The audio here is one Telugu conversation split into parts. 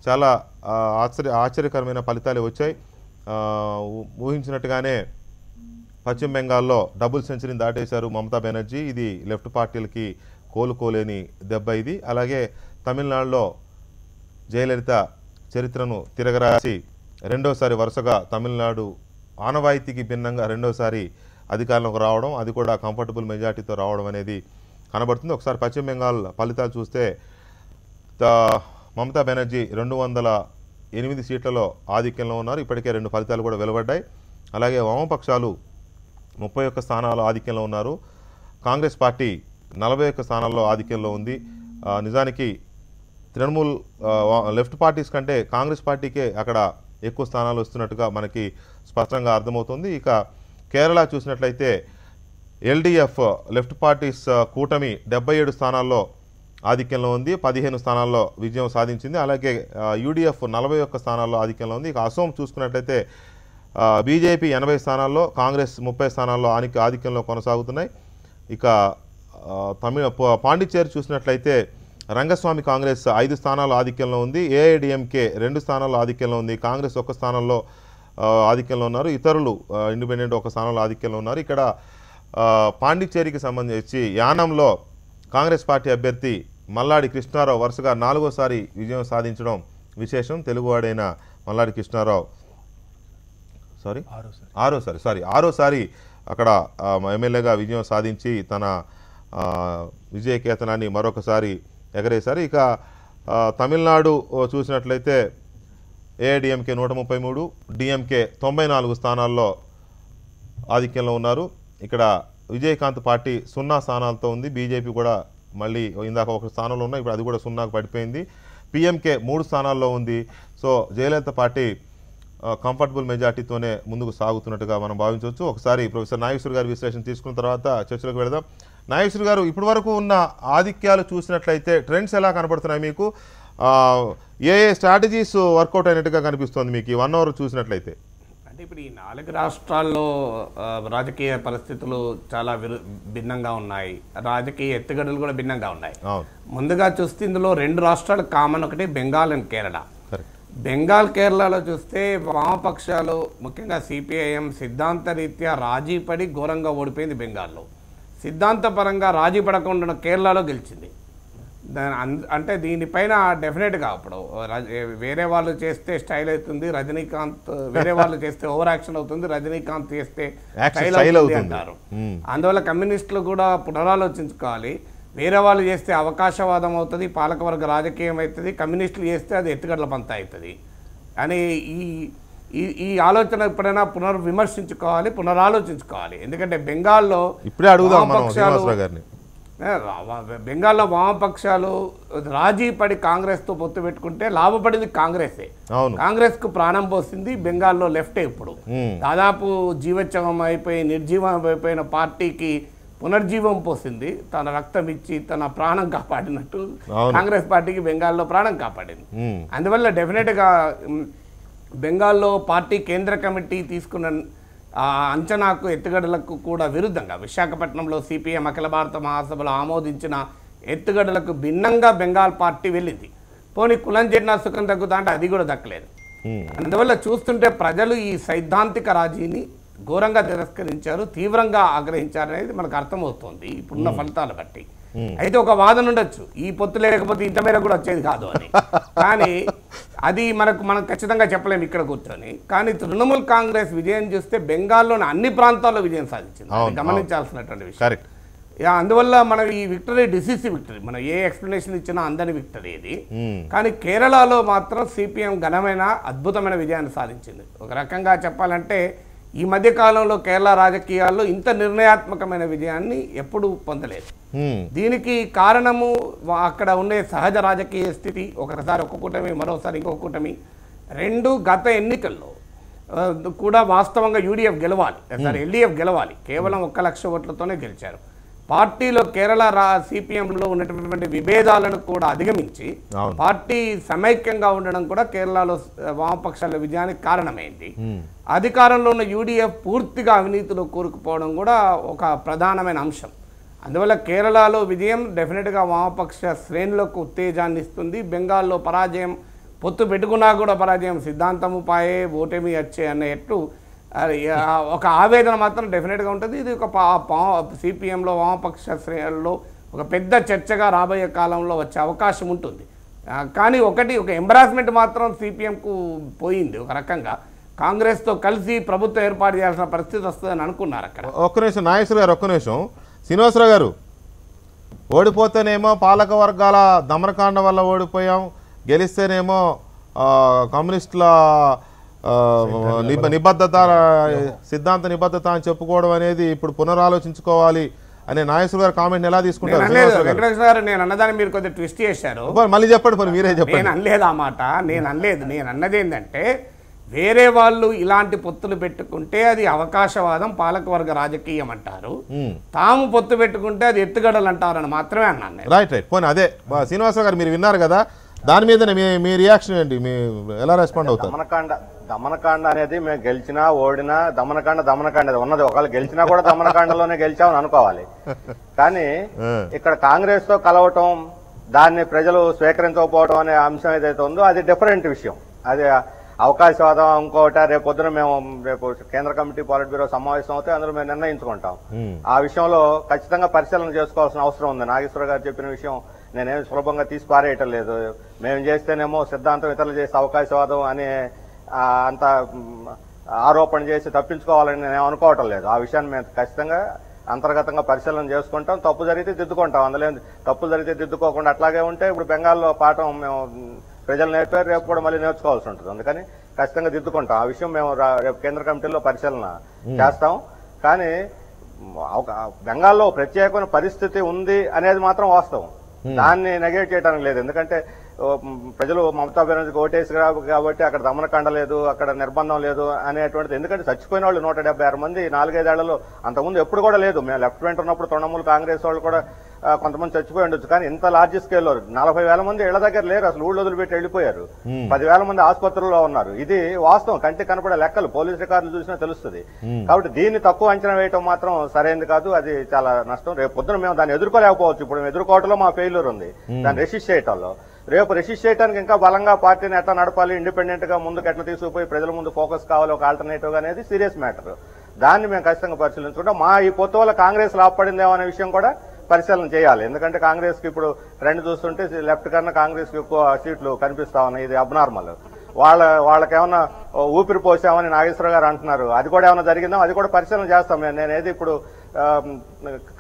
చాలా ఆశ్చర్యకరమైన ఫలితాలు వచ్చాయి. ఊహించినట్టుగానే పశ్చిమ బెంగాల్లో డబుల్ సెంచరీని దాటేశారు మమతా బెనర్జీ. ఇది లెఫ్ట్ పార్టీలకి కోలుకోలేని దెబ్బ ఇది. అలాగే తమిళనాడులో జయలలిత చరిత్రను తిరగరాసి రెండోసారి వరుసగా తమిళనాడు ఆనవాయితీకి భిన్నంగా రెండోసారి అధికారంలోకి రావడం, అది కూడా కంఫర్టబుల్ మెజార్టీతో రావడం అనేది కనబడుతుంది. ఒకసారి పశ్చిమ బెంగాల్ ఫలితాలు చూస్తే మమతా బెనర్జీ 208 సీట్లలో ఆధిక్యంలో ఉన్నారు. ఇప్పటికే 2 ఫలితాలు కూడా వెలువడ్డాయి. అలాగే వామపక్షాలు 31 స్థానాల్లో ఆధిక్యంలో ఉన్నారు. కాంగ్రెస్ పార్టీ 41 స్థానాల్లో ఆధిక్యంలో ఉంది. నిజానికి తృణమూల్ లెఫ్ట్ పార్టీస్ కంటే కాంగ్రెస్ పార్టీకే అక్కడ ఎక్కువ స్థానాలు వస్తున్నట్టుగా మనకి స్పష్టంగా అర్థమవుతుంది. ఇక కేరళ చూసినట్లయితే ఎల్డిఎఫ్ లెఫ్ట్ పార్టీస్ కూటమి 77 స్థానాల్లో ఆధిక్యంలో ఉంది, 15 స్థానాల్లో విజయం సాధించింది. అలాగే యూడిఎఫ్ 41 స్థానాల్లో ఆధిక్యంలో ఉంది. ఇక అసోం చూసుకున్నట్లయితే బీజేపీ 80 స్థానాల్లో, కాంగ్రెస్ 30 స్థానాల్లో ఆధిక్యంలో కొనసాగుతున్నాయి. ఇక పాండిచ్చేరి చూసినట్లయితే రంగస్వామి కాంగ్రెస్ 5 స్థానాల్లో ఆధిక్యంలో ఉంది, ఏఐడిఎంకే 2 స్థానాల్లో ఆధిక్యంలో ఉంది, కాంగ్రెస్ 1 స్థానంలో ఆధిక్యంలో ఉన్నారు, ఇతరులు ఇండిపెండెంట్ 1 స్థానంలో ఆధిక్యంలో ఉన్నారు. ఇక్కడ పాండిచ్చేరికి సంబంధించి యానంలో కాంగ్రెస్ పార్టీ అభ్యర్థి మల్లాడి కృష్ణారావు వరుసగా 4వసారి విజయం సాధించడం విశేషం. తెలుగువాడైన మల్లాడి కృష్ణారావు ఆరోసారి అక్కడ ఎమ్మెల్యేగా విజయం సాధించి తన విజయకేతనాన్ని మరొకసారి ఎగరేశారు. ఇక తమిళనాడు చూసినట్లయితే ఏఐడిఎంకే 133, డిఎంకే 94 స్థానాల్లో ఆధిక్యంలో ఉన్నారు. ఇక్కడ విజయకాంత్ పార్టీ 0 స్థానాలతో ఉంది. బీజేపీ కూడా మళ్ళీ ఇందాక 1 స్థానంలో ఉన్నాయి, ఇప్పుడు అది కూడా 0కు పడిపోయింది. పిఎంకే 3 స్థానాల్లో ఉంది. సో జయలలిత పార్టీ కంఫర్టబుల్ మెజార్టీతోనే ముందుకు సాగుతున్నట్టుగా మనం భావించవచ్చు. ఒకసారి ప్రొఫెసర్ నాగేశ్వర్ గారి విశ్లేషణ తీసుకున్న తర్వాత చర్చలకు వెళదాం. నాగేశ్వర్ గారు, ఇప్పటి వరకు ఉన్న ఆధిక్యాలు చూసినట్లయితే ట్రెండ్స్ ఎలా కనబడుతున్నాయి మీకు? ఏ స్ట్రాటజీస్ వర్కౌట్ అయినట్టుగా కనిపిస్తుంది మీకు ఈ 1 అవర్ చూసినట్లయితే? అంటే ఇప్పుడు ఈ 4 రాష్ట్రాల్లో రాజకీయ పరిస్థితులు చాలా భిన్నంగా ఉన్నాయి, రాజకీయ ఎత్తుగడలు కూడా భిన్నంగా ఉన్నాయి. ముందుగా చూస్తే ఇందులో 2 రాష్ట్రాలు కామన్, ఒకటి బెంగాల్ అండ్ కేరళ. బెంగాల్ కేరళలో చూస్తే వామపక్షాలు ముఖ్యంగా సిపిఐఎం సిద్ధాంత రీత్యా రాజీ పడి ఘోరంగా ఓడిపోయింది. బెంగాల్లో సిద్ధాంతపరంగా రాజీ పడకుండా కేరళలో గెలిచింది. అంటే దీనిపైన డెఫినెట్గా ఇప్పుడు వేరే వాళ్ళు చేస్తే స్టైల్ అవుతుంది, రజనీకాంత్ వేరే వాళ్ళు చేస్తే ఓవర్ యాక్షన్ అవుతుంది, రజనీకాంత్ చేస్తే స్టైల్ అవుతుంది అంటారు. అందువల్ల కమ్యూనిస్టులు కూడా పునరాలోచించుకోవాలి. వేరే వాళ్ళు చేస్తే అవకాశవాదం అవుతుంది, పాలకవర్గ రాజకీయం అవుతుంది, కమ్యూనిస్టులు చేస్తే అది ఎత్తుగడల పంత అవుతుంది అని ఈ ఆలోచన ఎప్పుడైనా పునర్విమర్శించుకోవాలి, పునరాలోచించుకోవాలి. ఎందుకంటే బెంగాల్లో బెంగాల్లో వామపక్షాలు రాజీ పడి కాంగ్రెస్తో పొత్తు పెట్టుకుంటే లాభపడింది కాంగ్రెసే. కాంగ్రెస్కు ప్రాణం పోసింది బెంగాల్లో లెఫ్టే. ఇప్పుడు దాదాపు జీవోత్సవం అయిపోయి నిర్జీవం అయిపోయిన పార్టీకి పునర్జీవం పోసింది, తన రక్తం ఇచ్చి తన ప్రాణం కాపాడినట్టు కాంగ్రెస్ పార్టీకి బెంగాల్లో ప్రాణం కాపాడింది. అందువల్ల డెఫినెట్గా బెంగాల్లో పార్టీ కేంద్ర కమిటీ తీసుకున్న అంచనాకు ఎత్తుగడలకు కూడా విరుద్ధంగా విశాఖపట్నంలో సిపిఎం అఖిల భారత మహాసభలో ఆమోదించిన ఎత్తుగడలకు భిన్నంగా బెంగాల్ పార్టీ వెళ్ళింది. పోనీ కులం చేరినా సుఖం తగ్గుతా అంటే అది కూడా దక్కలేదు. అందువల్ల చూస్తుంటే ప్రజలు ఈ సైద్ధాంతిక రాజీని ఘోరంగా తిరస్కరించారు, తీవ్రంగా ఆగ్రహించారు అనేది మనకు అర్థమవుతోంది ఇప్పుడున్న ఫలితాలు బట్టి. అయితే ఒక వాదన ఉండొచ్చు, ఈ పొత్తు లేకపోతే ఇంత మేర కూడా వచ్చేది కాదు అని, కానీ అది మనం ఖచ్చితంగా చెప్పలేము ఇక్కడ కూర్చొని. కానీ తృణమూల్ కాంగ్రెస్ విజయం చూస్తే బెంగాల్లోని అన్ని ప్రాంతాల్లో విజయం సాధించింది, గమనించాల్సినటువంటి విషయం. అందువల్ల మనం ఈ విక్టరీ డిసిసివ్ విక్టరీ, మనం ఏ ఎక్స్ప్లెనేషన్ ఇచ్చినా అందని విక్టరీ ఇది. కానీ కేరళలో మాత్రం సిపిఎం ఘనమైన అద్భుతమైన విజయాన్ని సాధించింది. ఒక రకంగా చెప్పాలంటే ఈ మధ్య కాలంలో కేరళ రాజకీయాల్లో ఇంత నిర్ణయాత్మకమైన విజయాన్ని ఎప్పుడూ పొందలేదు. దీనికి కారణము అక్కడ ఉండే సహజ రాజకీయ స్థితి, ఒకసారి ఒక కూటమి మరోసారి ఇంకొక కూటమి, 2 గత ఎన్నికల్లో కూడా వాస్తవంగా యూడిఎఫ్ గెలవాలి, ఎల్డిఎఫ్ గెలవాలి, కేవలం 1 లక్ష ఓట్లతోనే గెలిచారు. పార్టీలో కేరళ సిపిఎంలో ఉన్నటువంటి విభేదాలను కూడా అధిగమించి పార్టీ సమైక్యంగా ఉండడం కూడా కేరళలో వామపక్షాల విజయానికి కారణమైంది. అధికారంలో ఉన్న యూడిఎఫ్ పూర్తిగా అవినీతిలో కూరుకుపోవడం కూడా ఒక ప్రధానమైన అంశం. అందువల్ల కేరళలో విజయం డెఫినెట్గా వామపక్ష శ్రేణులకు ఉత్తేజాన్ని ఇస్తుంది. బెంగాల్లో పరాజయం పొత్తు పెట్టుకున్నా కూడా పరాజయం, సిద్ధాంతము పాయే ఓటమి వచ్చే అన్నట్టు ఒక ఆవేదన మాత్రం డెఫినెట్గా ఉంటుంది. ఇది ఒక సిపిఎంలో వామపక్ష శ్రేణుల్లో ఒక పెద్ద చర్చగా రాబోయే కాలంలో వచ్చే అవకాశం ఉంటుంది. కానీ ఒక ఎంబరాస్మెంట్ మాత్రం సిపిఎంకు పోయింది. ఒక రకంగా కాంగ్రెస్తో కలిసి ప్రభుత్వం ఏర్పాటు చేయాల్సిన పరిస్థితి వస్తుందని అనుకున్నారు అక్కడ. ఒక్క నిమిషం నాగేశ్వర గారు, ఒక్క నిమిషం. శ్రీనివాసరావు గారు, ఓడిపోతేనేమో పాలక వర్గాల దమనకాండ వల్ల ఓడిపోయాం, గెలిస్తేనేమో కమ్యూనిస్టుల నిబద్ధత, సిద్ధాంత నిబద్ధత అని చెప్పుకోవడం అనేది ఇప్పుడు పునరాలోచించుకోవాలి అనే నాగేశ్వర గారు కామెంట్ ఎలా తీసుకుంటారు? వెంకటేశ్వర గారు, నేను అన్నదాన్ని మీరు కొద్దిగా ట్విస్ట్ చేశారు. మళ్ళీ చెప్పండి, మీరే చెప్పండి. నేను అనలేదు ఆ మాట, నేను అనలేదు. నేను అన్నది ఏంటంటే, వేరే వాళ్ళు ఇలాంటి పొత్తులు పెట్టుకుంటే అది అవకాశవాదం, పాలకవర్గ రాజకీయం అంటారు. తాము పొత్తు పెట్టుకుంటే అది ఎత్తుగడలు అంటారని మాత్రమే అన్నాను. రైట్. పోనీ అదే శ్రీనివాసరావు గారు మీరు విన్నారు కదా, దాని మీద మీ రియాక్షన్ ఏంటి? మీ ఎలా రెస్పాండ్ అవుతారు? దమనకాండ అనేది మేము గెలిచినా ఓడినా దమనకాండ ఉన్నది. ఒకవేళ గెలిచినా కూడా దమనకాండలోనే గెలిచామని అనుకోవాలి. కానీ ఇక్కడ కాంగ్రెస్ తో కలవటం, దాన్ని ప్రజలు స్వీకరించకపోవడం అనే అంశం ఏదైతే ఉందో అది డిఫరెంట్ విషయం. అది అవకాశవాదం ఇంకోట. రేపు కేంద్ర కమిటీ పాలిట్ బ్యూరో సమావేశం అవుతే అందులో మేము నిర్ణయించుకుంటాం. ఆ విషయంలో ఖచ్చితంగా పరిశీలన చేసుకోవాల్సిన అవసరం ఉంది. నాగేశ్వర గారు చెప్పిన విషయం నేనేం సులభంగా తీసి పారేయటం లేదు. మేము చేస్తేనేమో సిద్ధాంతం ఇతరులు చేసే అవకాశవాదం అనే అంత ఆరోపణ చేసి తప్పించుకోవాలని నేను అనుకోవటం లేదు. ఆ విషయాన్ని మేము ఖచ్చితంగా అంతర్గతంగా పరిశీలన చేసుకుంటాం. తప్పు జరిగితే దిద్దుకుంటాం. అందులో తప్పులు జరిగితే దిద్దుకోకుండా అట్లాగే ఉంటే ఇప్పుడు బెంగాల్లో పాఠం మేము ప్రజలు నేర్పారు, రేపు కూడా మళ్ళీ నేర్చుకోవాల్సి ఉంటుంది. అందుకని ఖచ్చితంగా దిద్దుకుంటాం. ఆ విషయం మేము రేపు కేంద్ర కమిటీలో పరిశీలన చేస్తాం. కానీ బెంగాల్లో ప్రత్యేకమైన పరిస్థితి ఉంది అనేది మాత్రం వాస్తవం. దాన్ని నెగెట్ చేయడానికి లేదు. ఎందుకంటే ప్రజలు మమతా బెనర్జీకి ఓటేసి కాబట్టి అక్కడ దమనకాండ లేదు, అక్కడ నిర్బంధం లేదు అనేటువంటిది. ఎందుకంటే చచ్చిపోయిన వాళ్ళు 176 మంది 4-5 ఏళ్లలో, అంతకుముందు ఎప్పుడు కూడా లేదు. మేము లెఫ్టినెంట్ ఉన్నప్పుడు తృణమూల్ కాంగ్రెస్ వాళ్ళు కూడా కొంతమంది చచ్చిపోయి ఉండొచ్చు. కానీ ఇంత లార్జ్ స్కేల్లో 40,000 మంది ఇళ్ల దగ్గర లేరు, అసలు ఊళ్ళో వదిలిపెట్టి వెళ్ళిపోయారు. 10,000 మంది ఆసుపత్రుల్లో ఉన్నారు. ఇది వాస్తవం, కంటికి కనపడే లెక్కలు, పోలీస్ రికార్డులు చూసినా తెలుస్తుంది. కాబట్టి దీన్ని తక్కువ అంచనా వేయటం మాత్రం సరైనది కాదు. అది చాలా నష్టం. రేపు పొద్దున మేము దాన్ని ఎదుర్కోలేకపోవచ్చు. ఇప్పుడు మేము ఎదుర్కోవటంలో మా ఫెయిల్యూర్ ఉంది, దాన్ని రెసిస్ట్ చేయటంలో. రేపు రెసిస్ట్ చేయడానికి ఇంకా బలంగా పార్టీని ఎట్లా నడపాలి, ఇండిపెండెంట్ గా ముందుకు ఎట్లా తీసుకుపోయి ప్రజల ముందు ఫోకస్ కావాలి, ఒక ఆల్టర్నేటివ్ అనేది సీరియస్ మ్యాటర్. దాన్ని మేము ఖచ్చితంగా పరిశీలించుకుంటాం. మా ఈ పొత్తు వల్ల కాంగ్రెస్ లాభపడిందేమో అనే విషయం కూడా పరిశీలన చేయాలి. ఎందుకంటే కాంగ్రెస్ కి ఇప్పుడు ట్రెండ్ చూస్తుంటే లెఫ్ట్ కన్నా కాంగ్రెస్ కి ఎక్కువ సీట్లు కనిపిస్తా ఉన్నాయి. ఇది అబ్నార్మల్. వాళ్ళకేమన్నా ఊపిరి పోసామని నాగేశ్వర గారు అంటున్నారు. అది కూడా ఏమైనా జరిగిందో అది కూడా పరిశీలన చేస్తాం. నేనేది ఇప్పుడు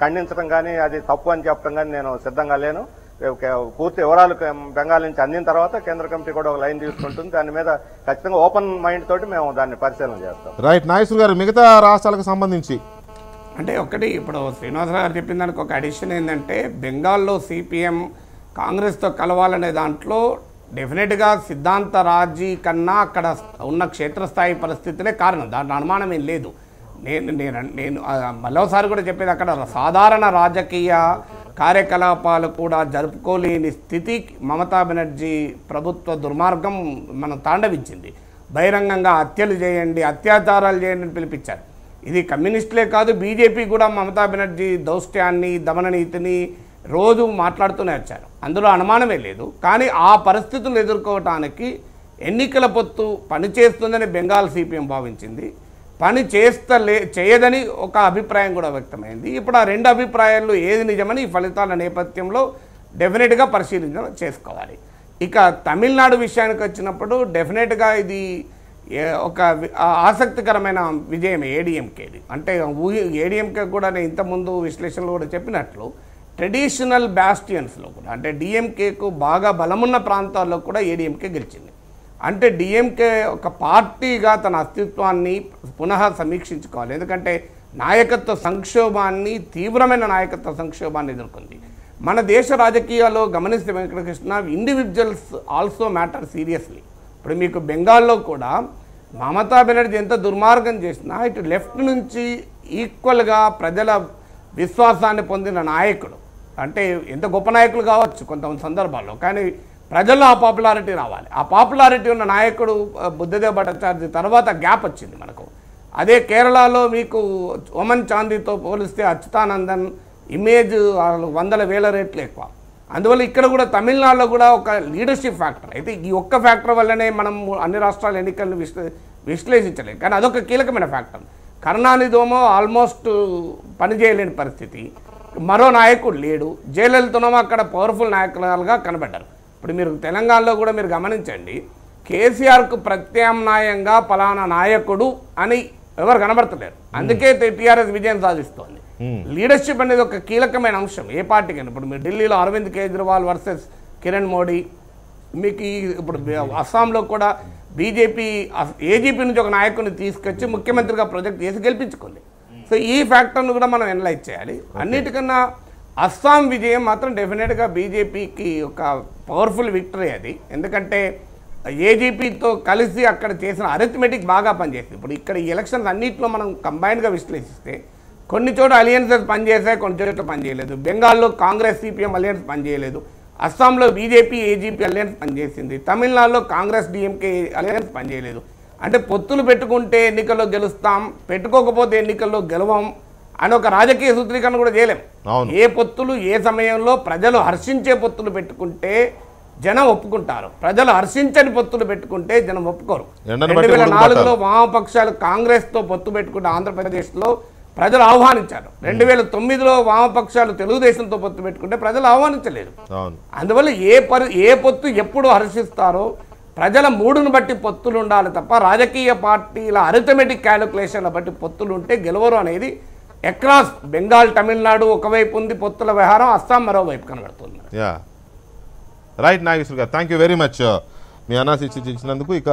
ఖండించడం కానీ అది తప్పు అని చెప్పడం కానీ నేను సిద్ధంగా లేను. పూర్తి వివరాలు బెంగాల్ నుంచి అందిన తర్వాత కేంద్ర కమిటీ కూడా ఒక లైన్ తీసుకుంటుంది. దాని మీద ఖచ్చితంగా ఓపెన్ మైండ్ తోటి మేము దాన్ని పరిశీలన చేస్తాం. రైట్. నాగేశ్వర గారు, మిగతా రాష్ట్రాలకు సంబంధించి అంటే ఒకటి, ఇప్పుడు శ్రీనివాసరావు గారు చెప్పిన దానికి ఒక అడిషన్ ఏంటంటే, బెంగాల్లో సిపిఎం కాంగ్రెస్తో కలవాలనే దాంట్లో డెఫినెట్గా సిద్ధాంత రాజీ కన్నా అక్కడ ఉన్న క్షేత్రస్థాయి పరిస్థితులే కారణం. దాంట్లో అనుమానం ఏం లేదు. నేను మరోసారి కూడా చెప్పేది, అక్కడ సాధారణ రాజకీయ కార్యకలాపాలు కూడా జరుపుకోలేని స్థితి మమతా బెనర్జీ ప్రభుత్వ దుర్మార్గం మనం తాండవించింది. బహిరంగంగా హత్యలు చేయండి, అత్యాచారాలు చేయండి అని పిలిపించారు. ఇది కమ్యూనిస్టులే కాదు, బీజేపీ కూడా మమతా బెనర్జీ దౌష్ట్యాన్ని, దమననీతిని రోజు మాట్లాడుతూనే వచ్చారు. అందులో అనుమానమే లేదు. కానీ ఆ పరిస్థితులను ఎదుర్కోవటానికి ఎన్నికల పొత్తు పనిచేస్తుందని బెంగాల్ సిపిఎం భావించింది. పని చేయదని ఒక అభిప్రాయం కూడా వ్యక్తమైంది. ఇప్పుడు ఆ రెండు అభిప్రాయాల్లో ఏది నిజమని ఈ ఫలితాల నేపథ్యంలో డెఫినెట్గా పరిశీలన చేసుకోవాలి. ఇక తమిళనాడు విషయానికి వచ్చినప్పుడు డెఫినెట్గా ఇది ఒక ఆసక్తికరమైన విజయం ఏడీఎంకేది. అంటే ఏడీఎంకే కూడా నేను ఇంతకుముందు విశ్లేషణలు కూడా చెప్పినట్లు ట్రెడిషనల్ బ్యాస్టియన్స్లో కూడా, అంటే డిఎంకేకు బాగా బలమున్న ప్రాంతాల్లో కూడా ఏడీఎంకే గెలిచింది. అంటే డిఎంకే ఒక పార్టీగా తన అస్తిత్వాన్ని పునః సమీక్షించుకోవాలి. ఎందుకంటే నాయకత్వ సంక్షోభాన్ని, తీవ్రమైన నాయకత్వ సంక్షోభాన్ని ఎదుర్కొంది. మన దేశ రాజకీయాల్లో గమనిస్తే Venkatakrishna, individuals also matter seriously. ఇప్పుడు మీకు బెంగాల్లో కూడా మమతా బెనర్జీ ఎంత దుర్మార్గం చేసినా ఇటు లెఫ్ట్ నుంచి ఈక్వల్గా ప్రజల విశ్వాసాన్ని పొందిన నాయకుడు, అంటే ఎంత గొప్ప నాయకులు కావచ్చు కొంతమంది సందర్భాల్లో, కానీ ప్రజల్లో ఆ పాపులారిటీ రావాలి. ఆ పాపులారిటీ ఉన్న నాయకుడు బుద్ధదేవ్ భట్టాచార్య తర్వాత గ్యాప్ వచ్చింది మనకు. అదే కేరళలో మీకు ఓమన్ చాందీతో పోలిస్తే అచ్యుతానందన్ ఇమేజ్ 100,000 రెట్లు ఎక్కువ. అందువల్ల ఇక్కడ కూడా తమిళనాడులో కూడా ఒక లీడర్షిప్ ఫ్యాక్టర్ అయితే ఈ ఒక్క ఫ్యాక్టర్ వల్లనే మనం అన్ని రాష్ట్రాల ఎన్నికలను విశ్లేషించలేం, కానీ అదొక కీలకమైన ఫ్యాక్టర్. కరుణానిధేమో ఆల్మోస్ట్ పనిచేయలేని పరిస్థితి, మరో నాయకుడు లేడు. జయలలితనేమో అక్కడ పవర్ఫుల్ నాయకులుగా కనబడ్డారు. ఇప్పుడు మీరు తెలంగాణలో కూడా మీరు గమనించండి, కేసీఆర్కు ప్రత్యామ్నాయంగా పలానా నాయకుడు అని ఎవరు కనబడతలేరు. అందుకే టీఆర్ఎస్ విజయం సాధిస్తోంది. లీడర్షిప్ అనేది ఒక కీలకమైన అంశం ఏ పార్టీకి. ఇప్పుడు మీరు ఢిల్లీలో అరవింద్ కేజ్రీవాల్ వర్సెస్ కిరణ్ మోడీ, మీకు ఇప్పుడు అస్సాంలో కూడా బీజేపీ ఏజీపీ నుంచి ఒక నాయకుడిని తీసుకొచ్చి ముఖ్యమంత్రిగా ప్రొజెక్ట్ చేసి గెలిపించుకుంది. సో ఈ ఫ్యాక్టర్ను కూడా మనం అనలైజ్ చేయాలి. అన్నిటికన్నా అస్సాం విజయం మాత్రం డెఫినెట్గా బీజేపీకి ఒక పవర్ఫుల్ విక్టరీ అది. ఎందుకంటే ఏజీపీతో కలిసి అక్కడ చేసిన అరిథమెటిక్ బాగా పనిచేసింది. ఇప్పుడు ఇక్కడ ఈ ఎలక్షన్స్ అన్నింటిలో మనం కంబైన్డ్గా విశ్లేషిస్తే కొన్ని చోట్ల అలియన్సెస్ పనిచేసాయి, కొన్ని చోట్ల పనిచేయలేదు. బెంగాల్లో కాంగ్రెస్ సిపిఎం అలియన్స్ పనిచేయలేదు, అస్సాంలో బీజేపీ ఏజీపీ అలియన్స్ పనిచేసింది, తమిళనాడులో కాంగ్రెస్ డిఎంకే అలియన్స్ పనిచేయలేదు. అంటే పొత్తులు పెట్టుకుంటే ఎన్నికల్లో గెలుస్తాం, పెట్టుకోకపోతే ఎన్నికల్లో గెలవం అని ఒక రాజకీయ సూత్రీకరణ కూడా చేయలేం. ఏ పొత్తులు ఏ సమయంలో ప్రజలు హర్షించే పొత్తులు పెట్టుకుంటే జనం ఒప్పుకుంటారు, ప్రజలు హర్షించని పొత్తులు పెట్టుకుంటే జనం ఒప్పుకోరు. 2004లో వామపక్షాలు కాంగ్రెస్తో పొత్తు పెట్టుకుంటే ఆంధ్రప్రదేశ్లో ప్రజలు ఆహ్వానించారు. 2009లో వామపక్షాలు తెలుగుదేశంతో పొత్తు పెట్టుకుంటే ప్రజలు ఆహ్వానించలేదు. అందువల్ల ఏ పొత్తు ఎప్పుడు హర్షిస్తారో ప్రజల మూడును బట్టి పొత్తులు ఉండాలి తప్ప రాజకీయ పార్టీల అరిథమెటిక్ క్యాలిక్యులేషన్ల బట్టి పొత్తులు ఉంటే గెలవరు అనేది అక్రాస్ బెంగాల్, తమిళనాడు ఒకవైపు ఉంది పొత్తుల వ్యవహారం, అస్సాం మరోవైపు కనబడుతుంది. రైట్ నాగేశ్వర్ గారు, thank you very much me analysis ఇచ్చినందుకు. ఇక